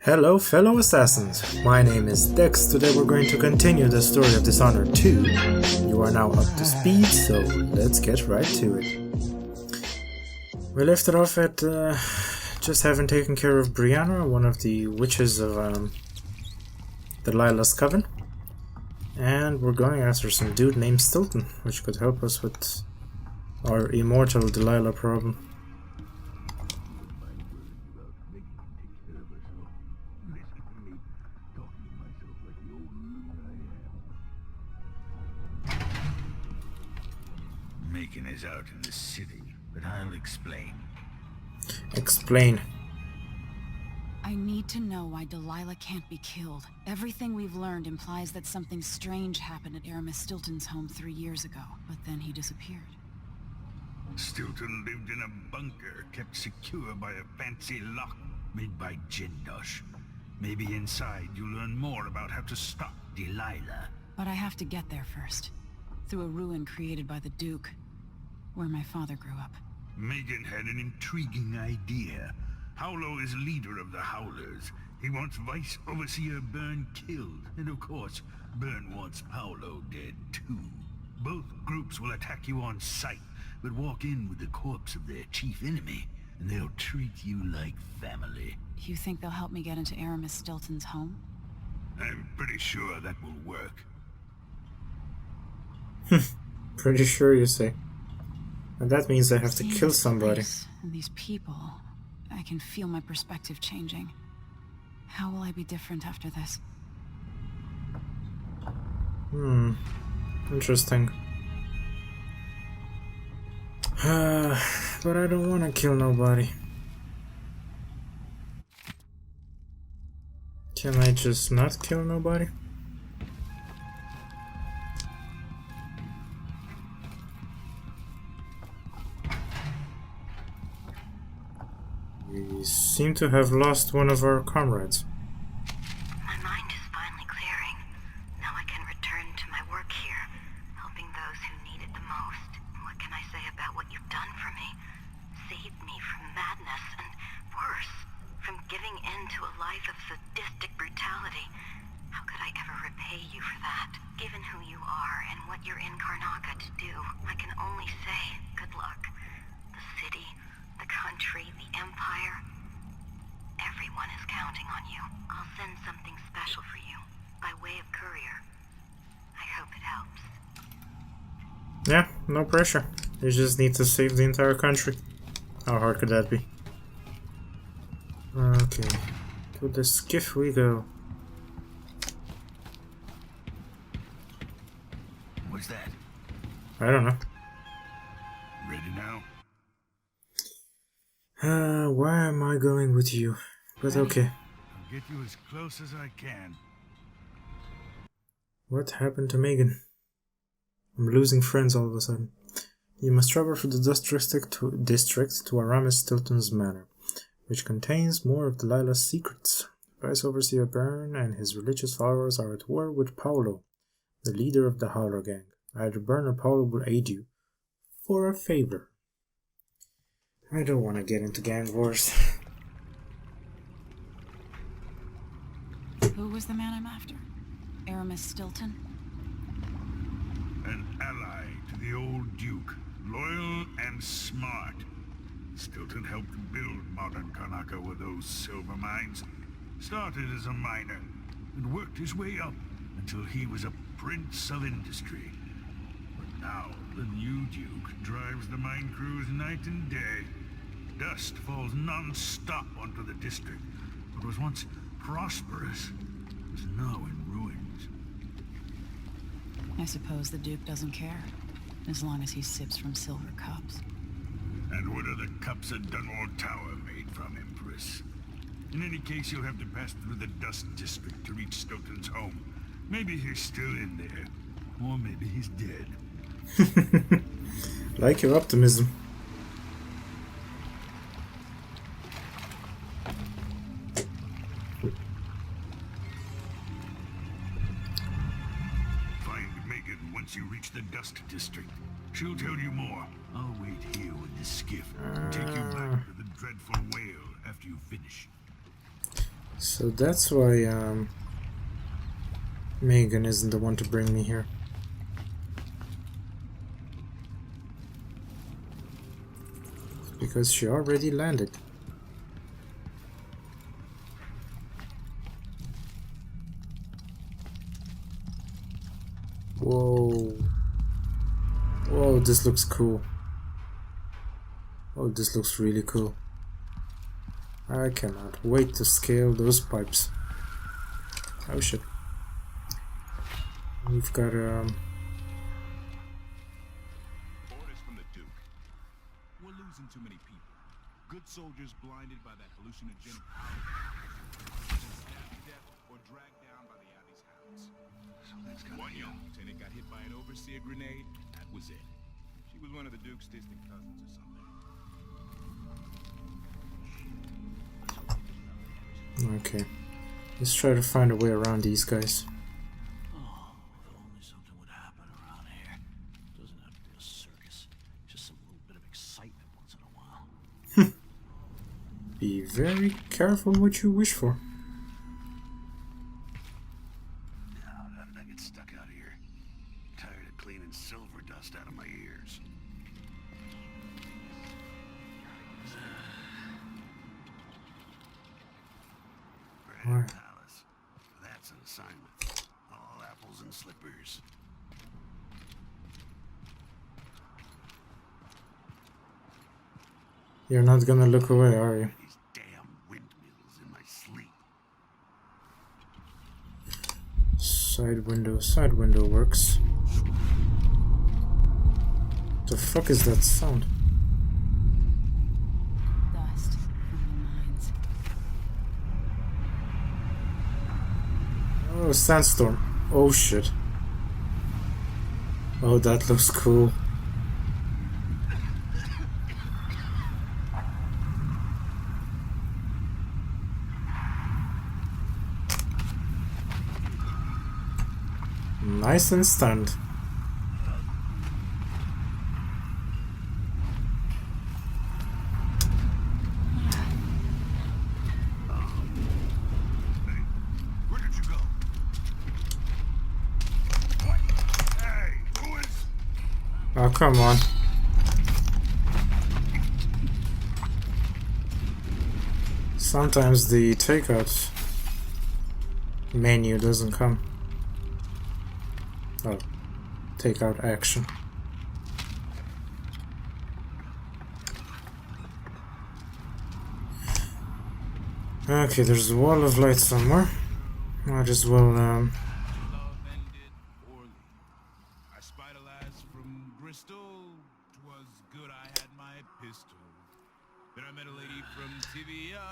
Hello fellow assassins, my name is Dex. Today we're going to continue the story of Dishonored 2. You are now up to speed, so let's get right to it. We left it off at just having taken care of Brianna, one of the witches of Delilah's coven. And we're going after some dude named Stilton, which could help us with our immortal Delilah problem. Megan is out in the city, but I'll explain. Explain. I need to know why Delilah can't be killed. Everything we've learned implies that something strange happened at Aramis Stilton's home 3 years ago, but then he disappeared. Stilton lived in a bunker kept secure by a fancy lock made by Jindosh. Maybe inside you'll learn more about how to stop Delilah. But I have to get there first. Through a ruin created by the Duke, where my father grew up. Megan had an intriguing idea. Howlo is leader of the Howlers. He wants Vice Overseer Byrne killed, and of course, Byrne wants Paolo dead too. Both groups will attack you on sight, but walk in with the corpse of their chief enemy, and they'll treat you like family. You think they'll help me get into Aramis Stilton's home? I'm pretty sure that will work. Pretty sure you say. And that means I have to Seeing kill this somebody. place and these people, I can feel my perspective changing. How will I be different after this? Interesting. But I don't want to kill nobody. Can I just not kill nobody? We seem to have lost one of our comrades. My mind is finally clearing. Now I can return to my work here, helping those who need it the most. What can I say about what you've done for me? Saved me from madness and, worse, from giving in to a life of sadistic brutality. How could I ever repay you for that? Given who you are and what you're in Karnaca to do, I can only say good luck. The city, the country, the empire, everyone is counting on you. I'll send something special for you, by way of courier. I hope it helps. Yeah, no pressure. You just need to save the entire country. How hard could that be? Okay, to the skiff we go. What's that? I don't know. Ready now? Why am I going with you? But okay. I'll get you as close as I can. What happened to Megan? I'm losing friends all of a sudden. You must travel through the district to Aramis Stilton's manor, which contains more of Delilah's secrets. Vice Overseer Byrne and his religious followers are at war with Paolo, the leader of the Howler gang. Either Byrne or Paolo will aid you for a favor. I don't want to get into gang wars. Who was the man I'm after? Aramis Stilton? An ally to the old Duke, loyal and smart. Stilton helped build modern Karnaca with those silver mines. Started as a miner and worked his way up until he was a prince of industry. But now the new Duke drives the mine crews night and day. Dust falls non-stop onto the district. What was once prosperous is now in ruins. I suppose the Duke doesn't care, as long as he sips from silver cups. And what are the cups at Dunwall Tower made from, Empress? In any case, you'll have to pass through the Dust District to reach Stilton's home. Maybe he's still in there, or maybe he's dead. Like your optimism. Find Megan once you reach the Dust District. She'll tell you more. I'll wait here with the skiff and take you back to the dreadful whale after you finish. So that's why Megan isn't the one to bring me here. Because she already landed. Whoa. Whoa, this looks cool. Oh, this looks really cool. I cannot wait to scale those pipes. Oh shit. We've got Orders from the Duke. We're losing too many people. Good soldiers blinded by that hallucinogenic power. Stabbed to death or dragged down by the Abbey's hounds. So that's got One young lieutenant got hit by an overseer grenade. That was it. She was one of the Duke's distant cousins or something. Okay. Let's try to find a way around these guys. Oh, if only something would happen around here. Doesn't have to be a circus. Just some little bit of excitement once in a while. Be very careful what you wish for. How did I get stuck out here? Tired of cleaning silver dust out of my ears. Grand Palace. That's an assignment. All apples and slippers. You're not gonna look away, are you? These damn windmills in my sleep. Side window works. The fuck is that sound? Dust from the mines. Oh, sandstorm. Oh shit. Oh, that looks cool. Nice and stunned. Where did you go? What? Hey, who is... Oh, come on. Sometimes the takeout menu doesn't come. Oh, takeout action. Okay, there's a wall of light somewhere. Might as well, Love ended poorly. I spied a lass from Bristol. 'Twas good I had my pistol. Then I met a lady from Tibia.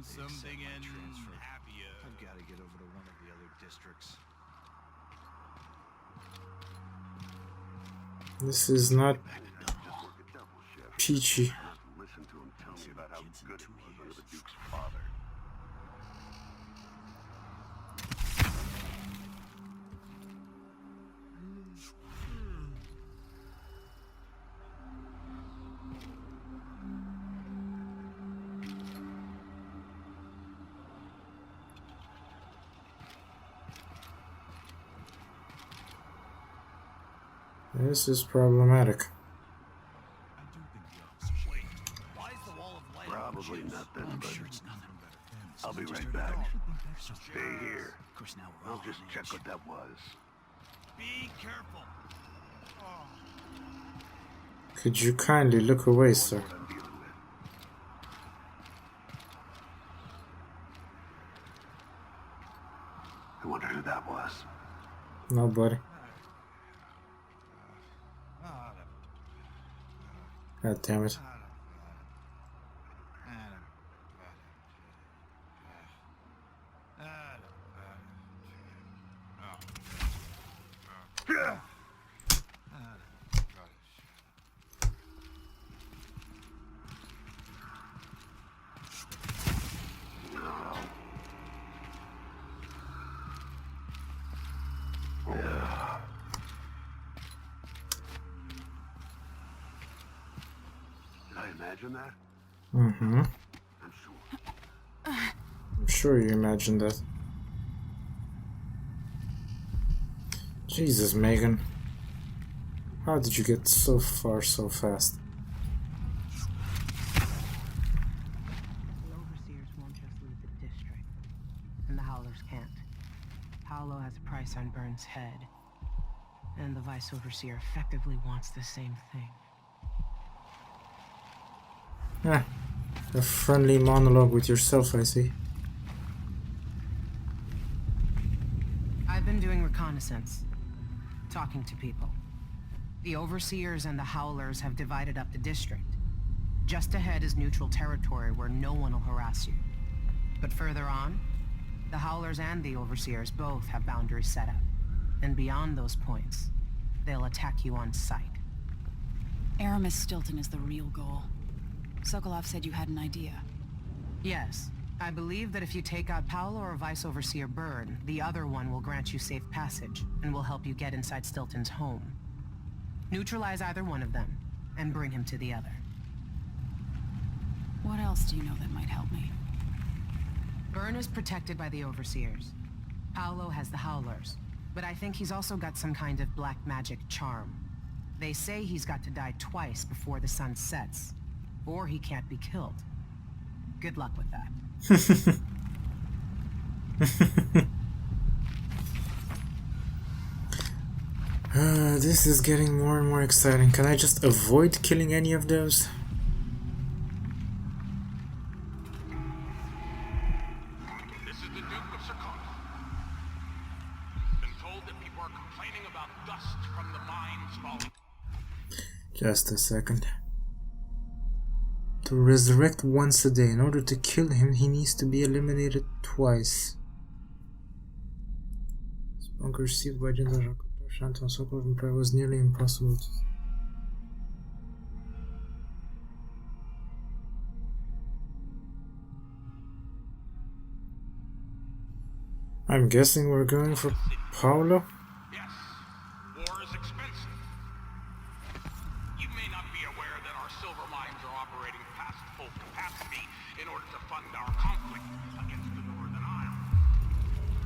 Something and happier. I've got to get over to one of the other districts. this is not peachy. Listen to him tell me about how good it was under the Duke's father. This is problematic. I do think the officer. Wait, why is the wall of light? Probably nothing, I'm but sure it's nothing. I'll be right back. Stay here. Of course, now we're I'll all just on check edge. what that was. Be careful. Could you kindly look away, sir? What I'm dealing with. I wonder who that was. Nobody. God damn it. Did I imagine that? Mm-hmm. I'm sure. sure you imagined that. Jesus, Megan. How did you get so far so fast? The overseers won't just leave the district, and the Howlers can't. Paolo has a price on Burns' head, and the Vice Overseer effectively wants the same thing. Ah, a friendly monologue with yourself, I see. I've been doing reconnaissance, talking to people. The Overseers and the Howlers have divided up the district. Just ahead is neutral territory where no one will harass you. But further on, the Howlers and the Overseers both have boundaries set up. And beyond those points, they'll attack you on sight. Aramis Stilton is the real goal. Sokolov said you had an idea. Yes. I believe that if you take out Paolo or Vice Overseer Byrne, the other one will grant you safe passage, and will help you get inside Stilton's home. Neutralize either one of them, and bring him to the other. What else do you know that might help me? Byrne is protected by the Overseers. Paolo has the Howlers, but I think he's also got some kind of black magic charm. They say he's got to die twice before the sun sets, or he can't be killed. Good luck with that. This is getting more and more exciting. Can I just avoid killing any of those? This is the Duke of Sarkar. Been told that people are complaining about dust from the mines falling. Just a second. To resurrect once a day. In order to kill him, he needs to be eliminated twice. This bunker received by General Shanton Sokolov and Prague was nearly impossible to... I'm guessing we're going for Paolo? Yes, war is expensive. You may not be aware that our silver mines are operating past full capacity in order to fund our conflict against the Northern Isle.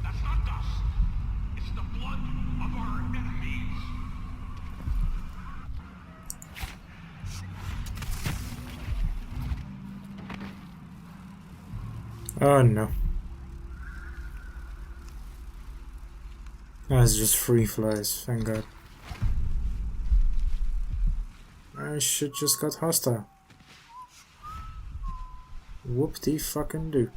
That's not dust. It's the blood of our enemies. Oh no. That's just free flies, thank god. My shit just got hostile. Whoop-de-fucking-do.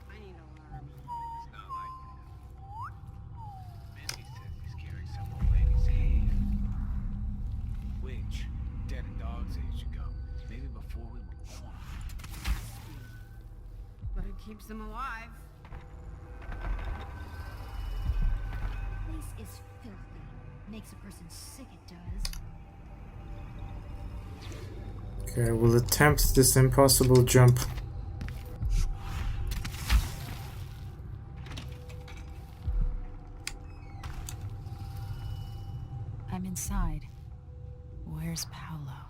I need alarm. It's not like that. Mandy says he's carrying some old lady's hand. Which, dead a dog's age ago. Maybe before we were born. But it keeps them alive. This is filthy. Makes a person sick, it does. Okay, we'll attempt this impossible jump. I'm inside. Where's Paolo?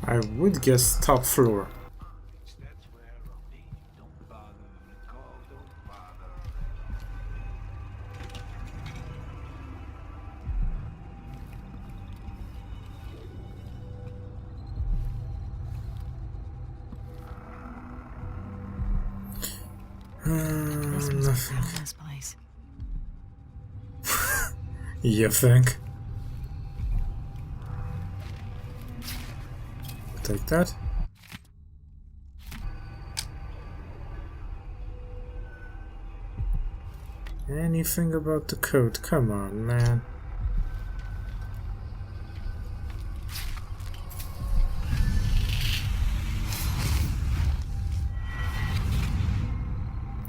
I would guess top floor. That's where I'll be. Don't bother to call, don't bother. This was Nothing. Paolo's place. You think? Take that. Anything about the code? Come on, man.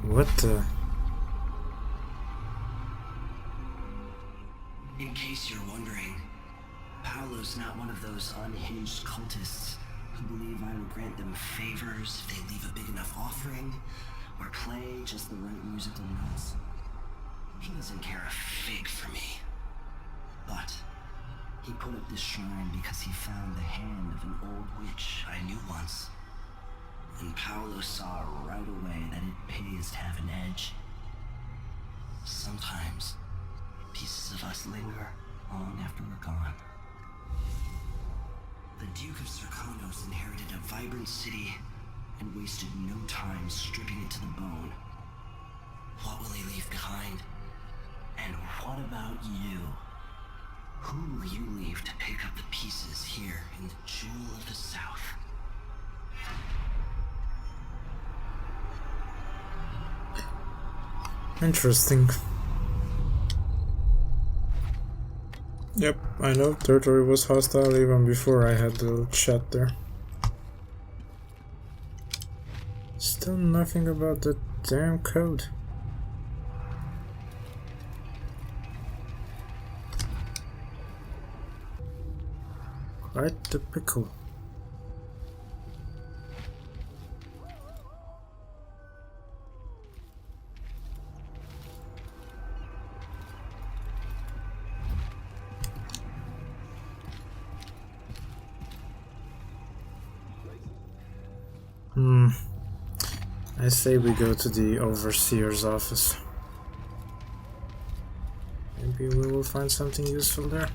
What the? In case you're wondering, Paolo's not one of those unhinged cultists who believe I will grant them favors if they leave a big enough offering or play just the right musical notes. He doesn't care a fig for me. But he put up this shrine because he found the hand of an old witch I knew once. And Paolo saw right away that it pays to have an edge. Sometimes, pieces of us linger long after we're gone. The Duke of Serkonos inherited a vibrant city and wasted no time stripping it to the bone. What will he leave behind? And what about you? Who will you leave to pick up the pieces here in the Jewel of the South? Interesting. Yep, I know territory was hostile even before I had the chat there. Still nothing about the damn code. Quite the pickle. I say we go to the Overseer's office. Maybe we will find something useful there.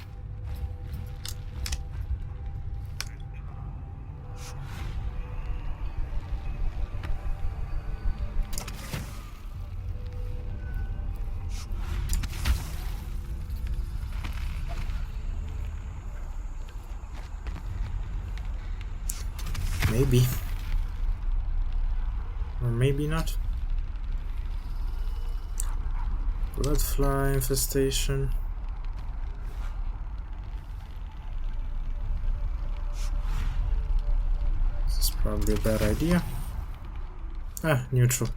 Maybe. Or maybe not. Bloodfly infestation. This is probably a bad idea. Ah, neutral.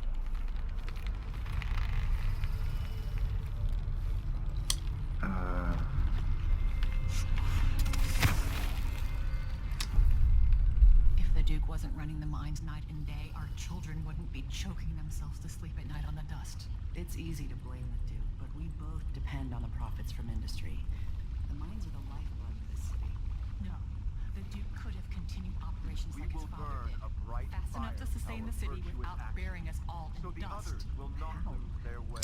If the Duke wasn't running the mines night and day, our children wouldn't be choking themselves to sleep at night on the dust. It's easy to blame the Duke, but we both depend on the profits from industry. The mines are the lifeblood of this city. No, the Duke could have continued operations like his father did, fast enough to sustain the city without burying us all in dust.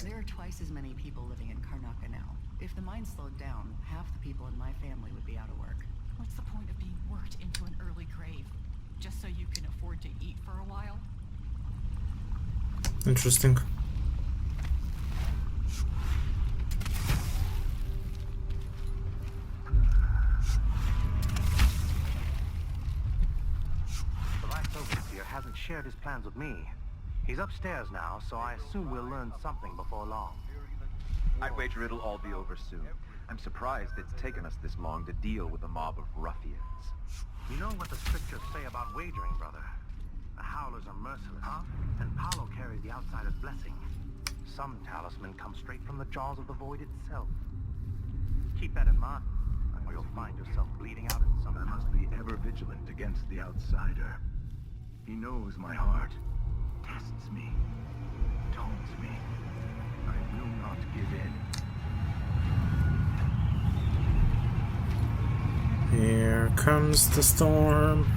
There are twice as many people living in Karnaca now. If the mine slowed down, half the people in my family would be out of work. What's the point of being worked into an early grave? Just so you can afford to eat for a while? Interesting. The Vice Overseer hasn't shared his plans with me. He's upstairs now, so I assume we'll learn something before long. I'd wager it'll all be over soon. I'm surprised it's taken us this long to deal with a mob of ruffians. You know what the scriptures say about wagering, brother? The Howlers are merciless, huh? And Paolo carries the outsider's blessing. Some talisman comes straight from the jaws of the void itself. Keep that in mind, or you'll find yourself bleeding out in some. I must be ever vigilant against the outsider. He knows my heart, tests me, taunts me. I will not give in. Here comes the storm.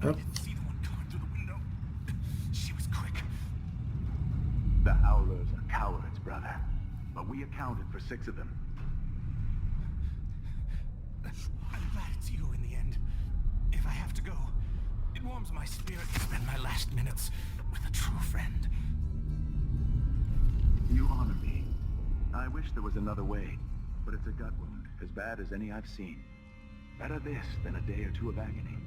I didn't see the one coming through the window. She was quick. The Howlers are cowards, brother. But we accounted for 6 of them. I'm glad it's you in the end. If I have to go, it warms my spirit to spend my last minutes with a true friend. You honor me. I wish there was another way, but it's a gut wound, as bad as any I've seen. Better this than a day or 2 of agony.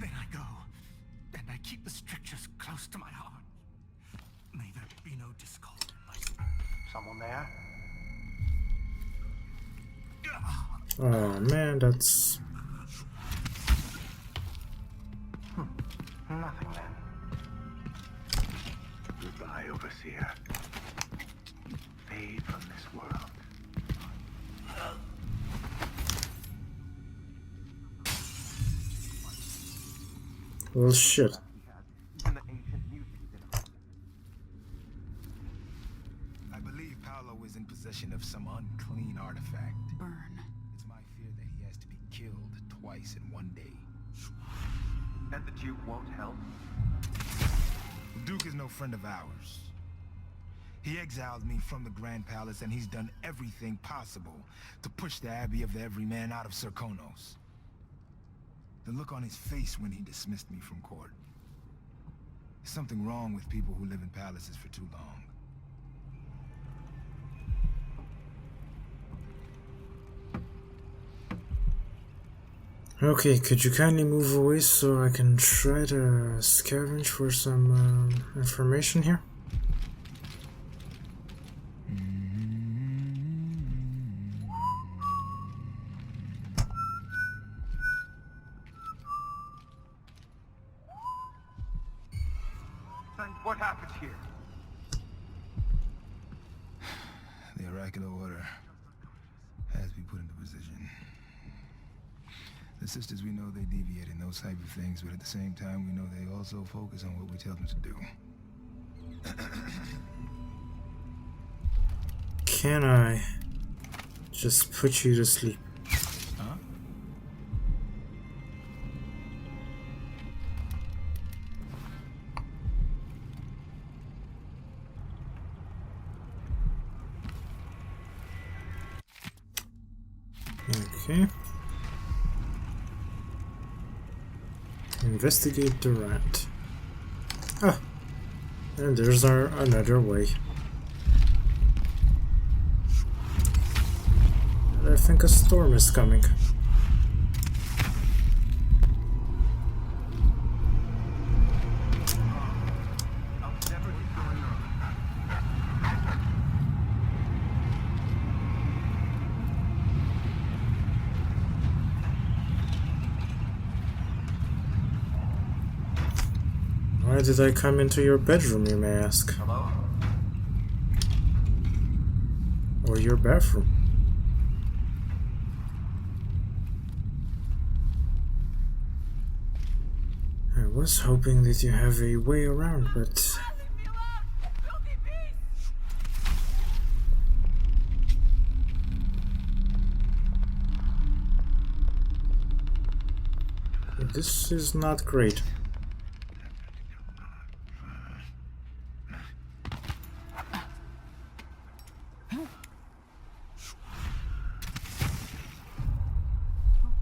Then I go, and I keep the strictures close to my heart. May there be no discord in my... Someone there? Oh man, that's... Nothing then. Goodbye, Overseer. Fade from this world. Well, shit. I believe Paolo is in possession of some unclean artifact. Burn. It's my fear that he has to be killed twice in one day. And the Duke won't help? The Duke is no friend of ours. He exiled me from the Grand Palace, and he's done everything possible to push the Abbey of the Everyman out of Serkonos. The look on his face when he dismissed me from court. There's something wrong with people who live in palaces for too long. Okay, could you kindly move away so I can try to scavenge for some information here? What happened here? The oracular order has been put into position. The sisters, we know they deviate in those type of things, but at the same time, we know they also focus on what we tell them to do. Can I just put you to sleep? Huh? Okay. Investigate the rat. Ah, and there's our another way. And I think a storm is coming. Why did I come into your bedroom, you may ask? Hello? Or your bathroom? I was hoping that you have a way around, but... This is not great.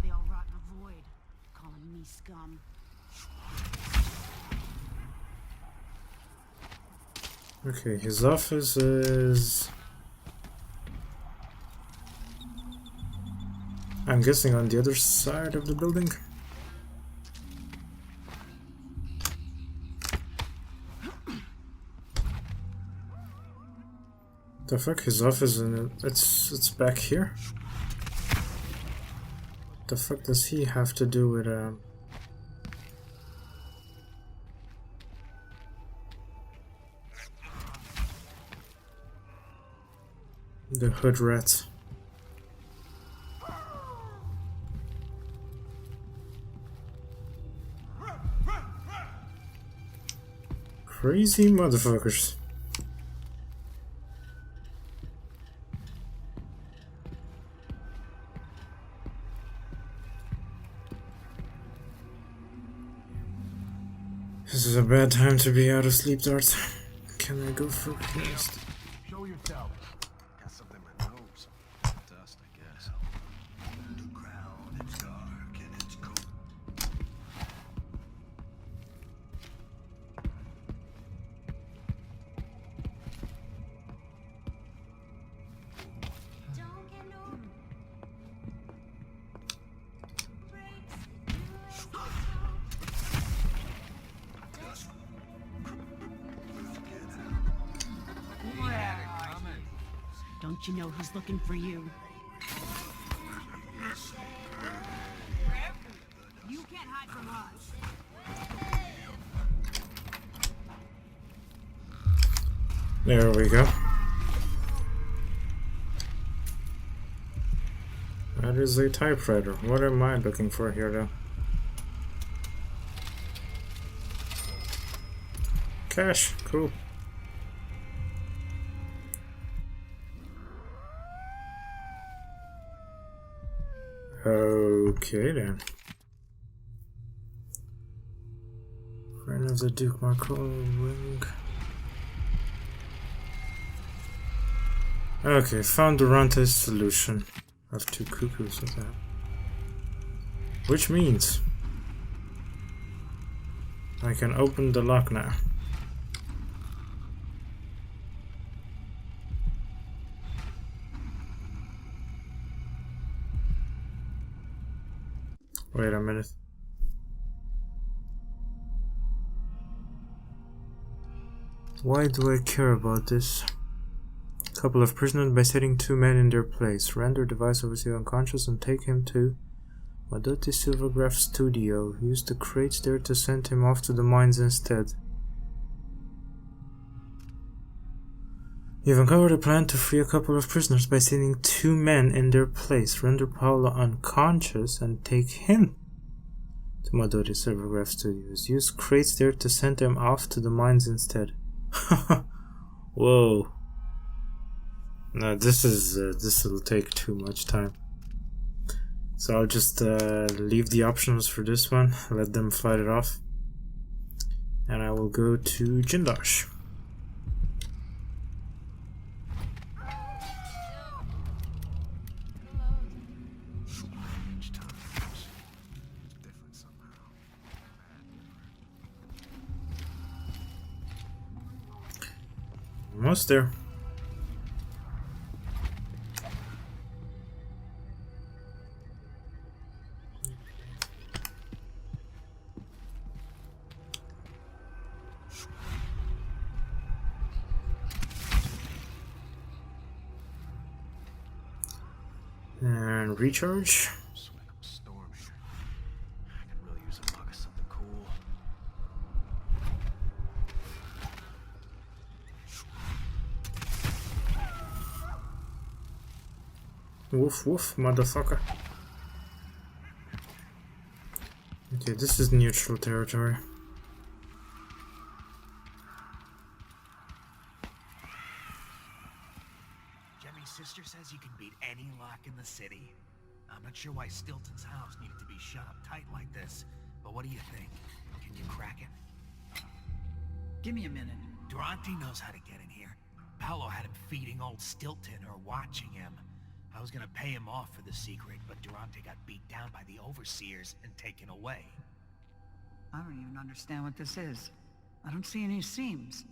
They all rot in a void, calling me scum. Okay, his office is... I'm guessing on the other side of the building. The fuck, his office in it? It's back here. The fuck does he have to do with the hood rats? Crazy motherfuckers. This is a bad time to be out of sleep, Dart. Can I go for first? Show yourself. Got something in my nose. Dust, I guess. The ground, it's dark and it's cold. Don't get no Don't you know he's looking for you? You can't hide from us. There we go. That is a typewriter. What am I looking for here though? Cash, cool. Okay then. Friend of the Duke Marco ring. Okay, found Durante's solution. I have 2 cuckoos with that. Which means I can open the lock now. Wait a minute. Why do I care about this? Couple of prisoners by setting 2 men in their place. Render device overseer unconscious and take him to Madotti Silvergraph studio. Use the crates there to send him off to the mines instead. You've uncovered a plan to free a couple of prisoners by sending 2 men in their place. Render Paolo unconscious and take him to Madotti Silvergraph studios. Use crates there to send them off to the mines instead. Whoa. No, this will take too much time. So I'll just leave the options for this one, let them fight it off, and I will go to Jindosh. Almost there. And recharge. Sweat, I'm storming. I could really use a mug of something cool. Woof woof, motherfucker. Okay, this is neutral territory. Jimmy's sister says you can beat any lock in the city. I'm not sure why Stilton's house needed to be shut up tight like this, but what do you think? Can you crack it? Give me a minute. Durante knows how to get in here. Paolo had him feeding old Stilton or watching him. I was gonna pay him off for the secret, but Durante got beat down by the overseers and taken away. I don't even understand what this is. I don't see any seams.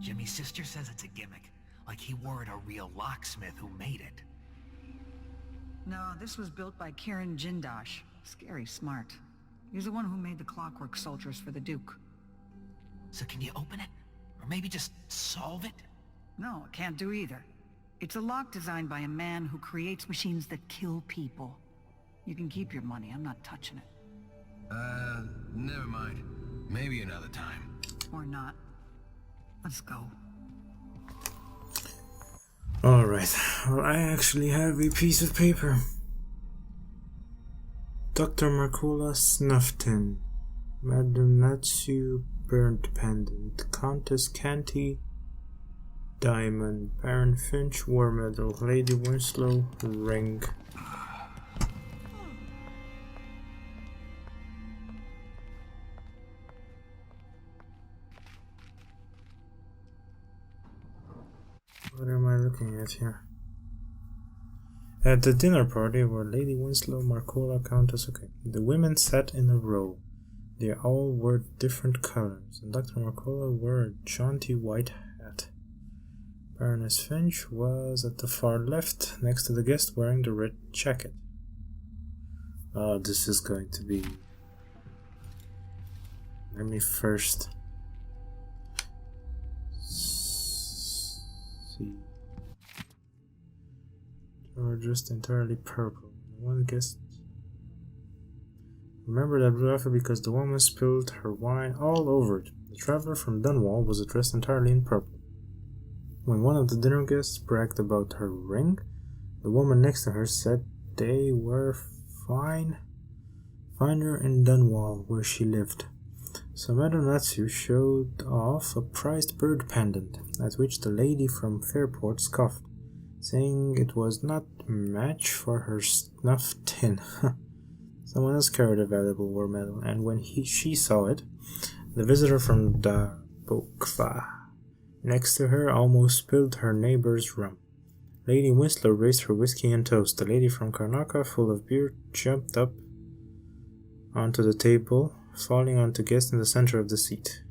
Jimmy's sister says it's a gimmick, like he weren't a real locksmith who made it. No, this was built by Kieran Jindosh. Scary smart. He's the one who made the clockwork soldiers for the Duke. So can you open it? Or maybe just solve it? No, it can't do either. It's a lock designed by a man who creates machines that kill people. You can keep your money, I'm not touching it. Never mind. Maybe another time. Or not. Let's go. Alright, well, I actually have a piece of paper. Dr. Marcola Snuffton, Madame Natsu Burnt Pendant, Countess Canty Diamond, Baron Finch War Medal, Lady Winslow Ring. What am I looking at here? At the dinner party were Lady Winslow, Marcola, Countess. Okay, the women sat in a row. They all wore different colors, and Dr. Marcola wore a jaunty white hat. Baroness Finch was at the far left, next to the guest wearing the red jacket. Oh, this is going to be... Let me first... see. They were dressed entirely purple. One guest... Remember that blue outfit because the woman spilled her wine all over it. The traveler from Dunwall was dressed entirely in purple. When one of the dinner guests bragged about her ring, the woman next to her said they were finer in Dunwall, where she lived. So Madame Natsu showed off a prized bird pendant, at which the lady from Fairport scoffed, saying it was not a match for her snuff tin. Someone else carried a valuable war medal, and when she saw it, the visitor from the Bokva next to her almost spilled her neighbor's rum. Lady Winslow raised her whiskey and toast. The lady from Karnaca, full of beer, jumped up onto the table, falling onto guest in the center of the seat,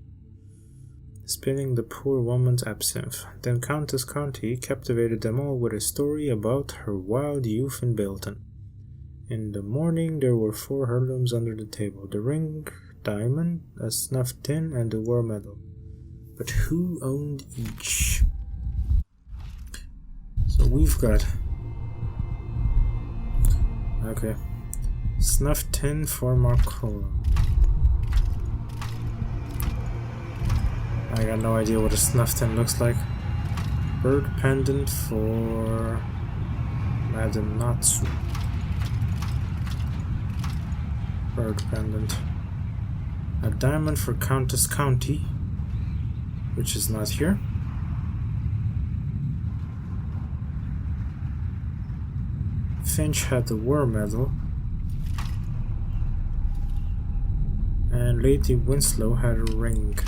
spilling the poor woman's absinthe. Then Countess Conti captivated them all with a story about her wild youth in Belton. In the morning there were 4 heirlooms under the table: the ring, diamond, a snuff tin, and the war medal. But who owned each? So we've got... okay. Snuff tin for Marcola. I got no idea what a snuff tin looks like. Bird pendant for Madame Natsu. Bird pendant. A diamond for Countess County, which is not here. Finch had the war medal, and Lady Winslow had a ring.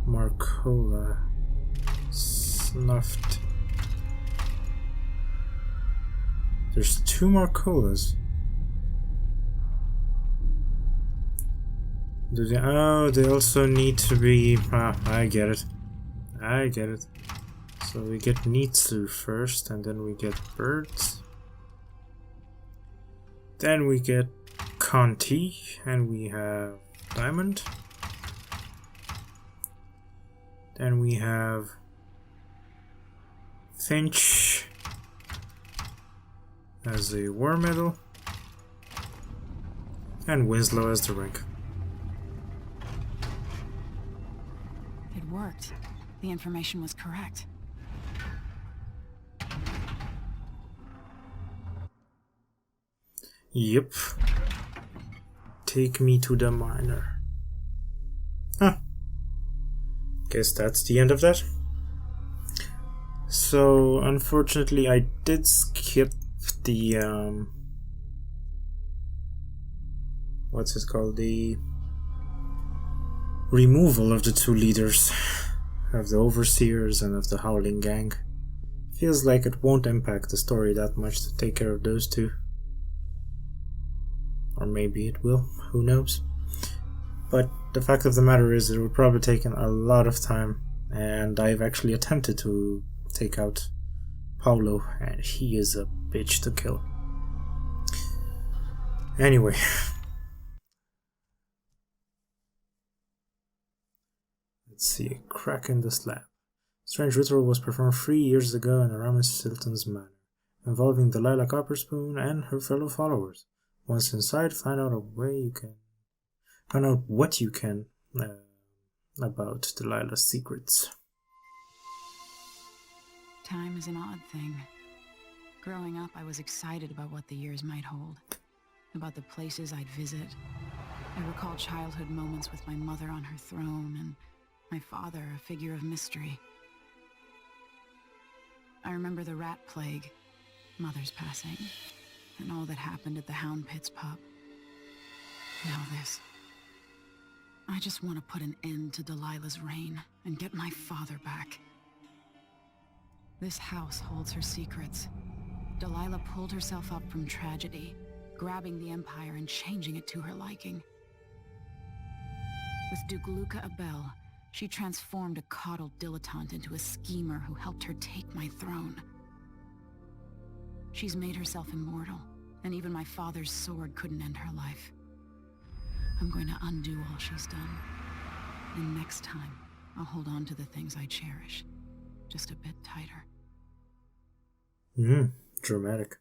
Marcola snuffed. There's 2 Marcolas. Do they? Oh, they also need to be. Ah, I get it. I get it. So we get Nitsu first, and then we get birds. Then we get Conti, and we have diamond. Then we have Finch as a war medal, and Winslow as the ring. It worked. The information was correct. Yep. Take me to the miner. Huh. Guess that's the end of that. So, unfortunately, I did skip the, what's it called? The removal of the 2 leaders, of the Overseers and of the Howling Gang. Feels like it won't impact the story that much to take care of those 2. Or maybe it will, who knows. But the fact of the matter is it would probably take a lot of time, and I've actually attempted to take out Paulo, and he is a bitch to kill. Anyway. Let's see, a crack in the slab. Strange ritual was performed 3 years ago in Aramis Silton's manor, involving Delilah Copperspoon and her fellow followers. Once inside, find out what you can about Delilah's secrets. Time is an odd thing. Growing up, I was excited about what the years might hold, about the places I'd visit. I recall childhood moments with my mother on her throne and my father, a figure of mystery. I remember the rat plague, Mother's passing, and all that happened at the Hound Pits pub. Now this. I just want to put an end to Delilah's reign and get my father back. This house holds her secrets. Delilah pulled herself up from tragedy, grabbing the Empire and changing it to her liking. With Duke Luca Abel, she transformed a coddled dilettante into a schemer who helped her take my throne. She's made herself immortal, and even my father's sword couldn't end her life. I'm going to undo all she's done. And next time, I'll hold on to the things I cherish, just a bit tighter. Dramatic.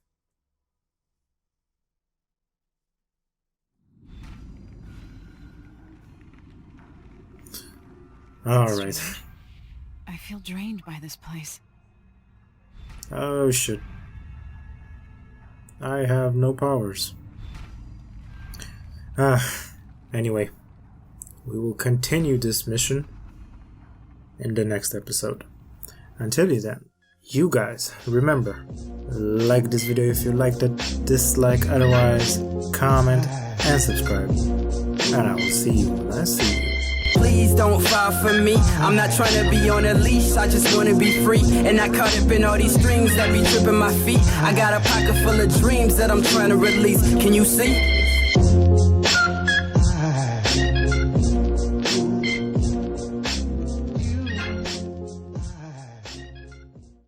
Alright. I feel drained by this place. Oh shit. I have no powers. Anyway. We will continue this mission in the next episode. Until then, you guys, remember, like this video if you liked it, dislike otherwise, comment and subscribe. And I will see you when I see you. Please don't fall for me. I'm not trying to be on a leash, I just wanna be free. And not caught up in all these strings that be tripping my feet. I got a pocket full of dreams that I'm trying to release. Can you see?